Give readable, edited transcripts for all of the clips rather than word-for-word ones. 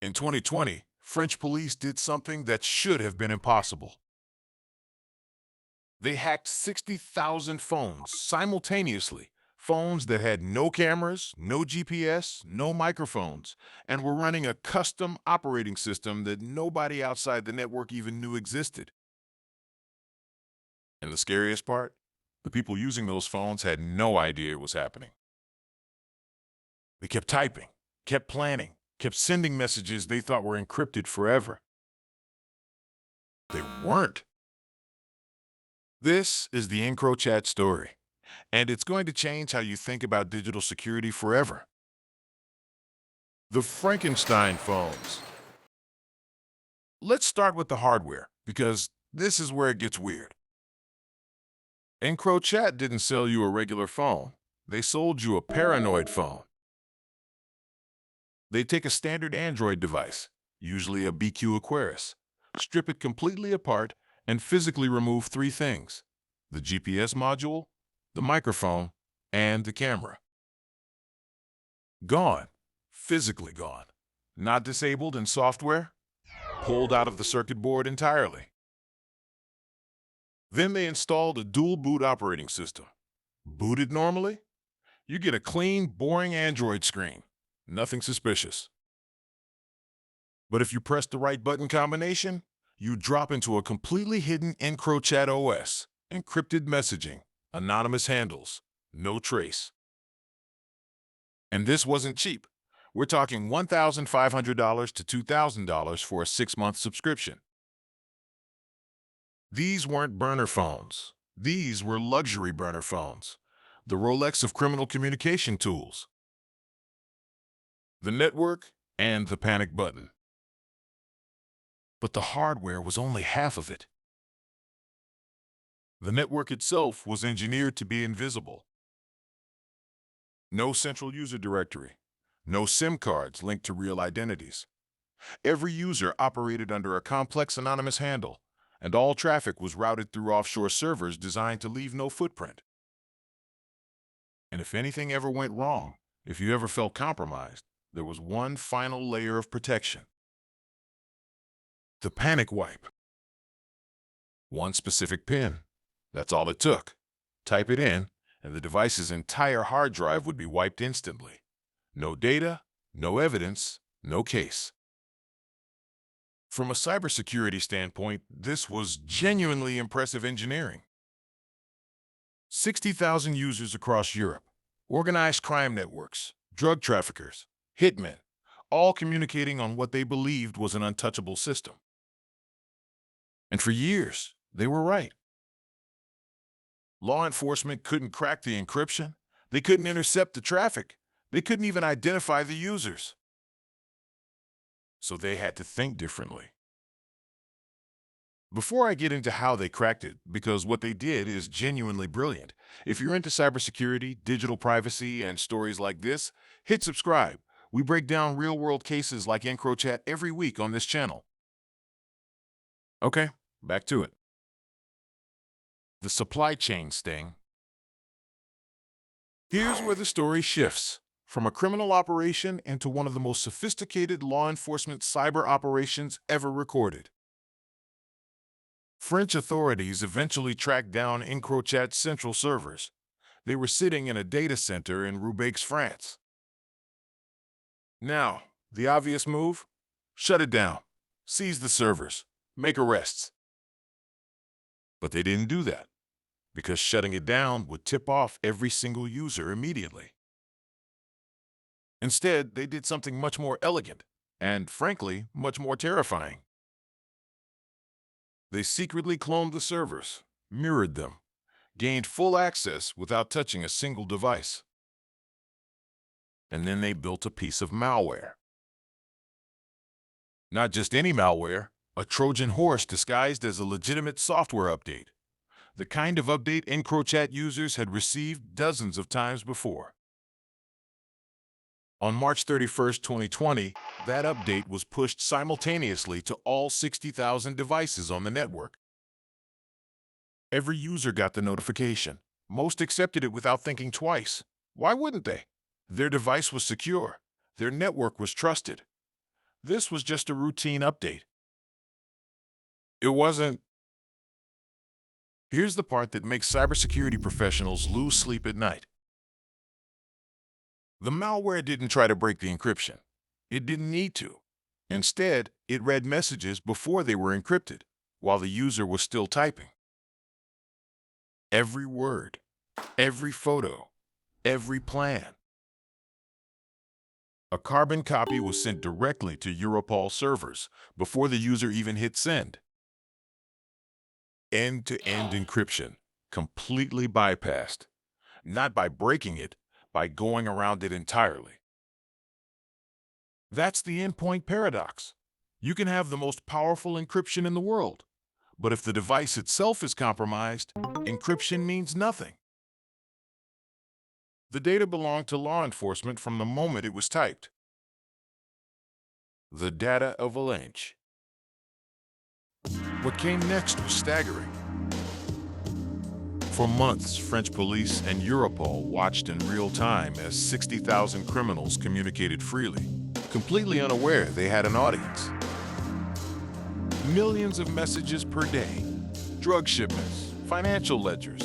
In 2020, French police did something that should have been impossible. They hacked 60,000 phones simultaneously, phones that had no cameras, no GPS, no microphones, and were running a custom operating system that nobody outside the network even knew existed. And the scariest part? The people using those phones had no idea it was happening. They kept typing, kept planning, kept sending messages they thought were encrypted forever. They weren't. This is the EncroChat story, and it's going to change how you think about digital security forever. The Frankenstein phones. Let's start with the hardware, because this is where it gets weird. EncroChat didn't sell you a regular phone. They sold you a paranoid phone. They take a standard Android device, usually a BQ Aquarius, strip it completely apart, and physically remove three things: the GPS module, the microphone, and the camera. Gone. Physically gone. Not disabled in software. Pulled out of the circuit board entirely. Then they installed a dual boot operating system. Booted normally, you get a clean, boring Android screen. Nothing suspicious. But if you press the right button combination, you drop into a completely hidden EncroChat OS, encrypted messaging, anonymous handles, no trace. And this wasn't cheap. We're talking $1,500 to $2,000 for a 6-month subscription. These weren't burner phones. These were luxury burner phones, the Rolex of criminal communication tools. The network and the panic button. But the hardware was only half of it. The network itself was engineered to be invisible. No central user directory, no SIM cards linked to real identities. Every user operated under a complex anonymous handle, and all traffic was routed through offshore servers designed to leave no footprint. And if anything ever went wrong, if you ever felt compromised, there was one final layer of protection. The panic wipe. One specific PIN. That's all it took. Type it in, and the device's entire hard drive would be wiped instantly. No data, no evidence, no case. From a cybersecurity standpoint, this was genuinely impressive engineering. 60,000 users across Europe, organized crime networks, drug traffickers, hitmen, all communicating on what they believed was an untouchable system. And for years, they were right. Law enforcement couldn't crack the encryption. They couldn't intercept the traffic. They couldn't even identify the users. So they had to think differently. Before I get into how they cracked it, because what they did is genuinely brilliant, if you're into cybersecurity, digital privacy, and stories like this, hit subscribe. We break down real-world cases like EncroChat every week on this channel. Okay, back to it. The supply chain sting. Here's where the story shifts from a criminal operation into one of the most sophisticated law enforcement cyber operations ever recorded. French authorities eventually tracked down EncroChat's central servers. They were sitting in a data center in Roubaix, France. Now, the obvious move? Shut it down, seize the servers, make arrests. But they didn't do that, because shutting it down would tip off every single user immediately. Instead, they did something much more elegant and, frankly, much more terrifying. They secretly cloned the servers, mirrored them, gained full access without touching a single device. And then they built a piece of malware. Not just any malware, a Trojan horse disguised as a legitimate software update. The kind of update EncroChat users had received dozens of times before. On March 31st, 2020, that update was pushed simultaneously to all 60,000 devices on the network. Every user got the notification. Most accepted it without thinking twice. Why wouldn't they? Their device was secure. Their network was trusted. This was just a routine update. It wasn't. Here's the part that makes cybersecurity professionals lose sleep at night. The malware didn't try to break the encryption. It didn't need to. Instead, it read messages before they were encrypted, while the user was still typing. Every word, every photo, every plan. A carbon copy was sent directly to Europol servers before the user even hit send. End-to-end encryption, completely bypassed, not by breaking it, by going around it entirely. That's the Endpoint Paradox. You can have the most powerful encryption in the world, but if the device itself is compromised, encryption means nothing. The data belonged to law enforcement from the moment it was typed. The data avalanche. What came next was staggering. For months, French police and Europol watched in real time as 60,000 criminals communicated freely, completely unaware they had an audience. Millions of messages per day, drug shipments, financial ledgers,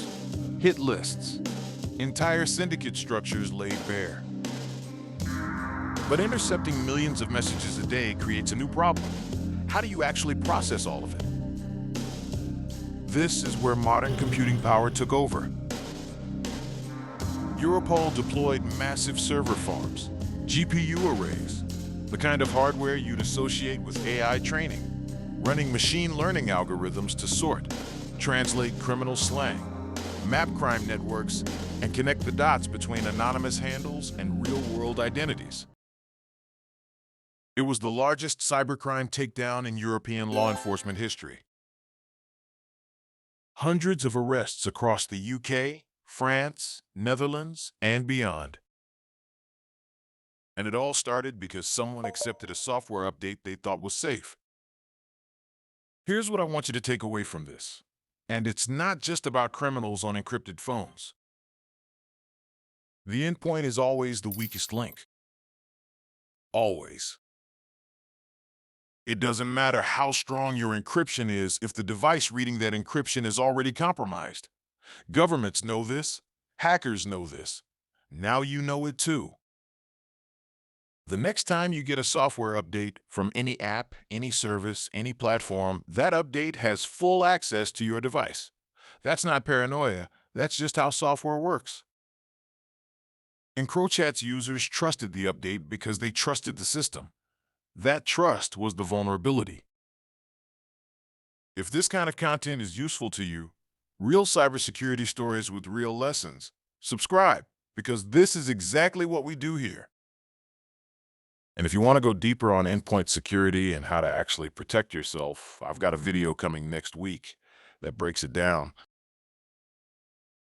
hit lists, entire syndicate structures laid bare. But intercepting millions of messages a day creates a new problem. How do you actually process all of it? This is where modern computing power took over. Europol deployed massive server farms, GPU arrays, the kind of hardware you'd associate with AI training, running machine learning algorithms to sort, translate criminal slang, map crime networks, and connect the dots between anonymous handles and real-world identities. It was the largest cybercrime takedown in European law enforcement history. Hundreds of arrests across the UK, France, Netherlands, and beyond. And it all started because someone accepted a software update they thought was safe. Here's what I want you to take away from this. And it's not just about criminals on encrypted phones. The endpoint is always the weakest link. Always. It doesn't matter how strong your encryption is if the device reading that encryption is already compromised. Governments know this. Hackers know this. Now you know it too. The next time you get a software update from any app, any service, any platform, that update has full access to your device. That's not paranoia. That's just how software works. EncroChat's users trusted the update because they trusted the system. That trust was the vulnerability. If this kind of content is useful to you, real cybersecurity stories with real lessons, subscribe, because this is exactly what we do here. And if you want to go deeper on endpoint security and how to actually protect yourself, I've got a video coming next week that breaks it down.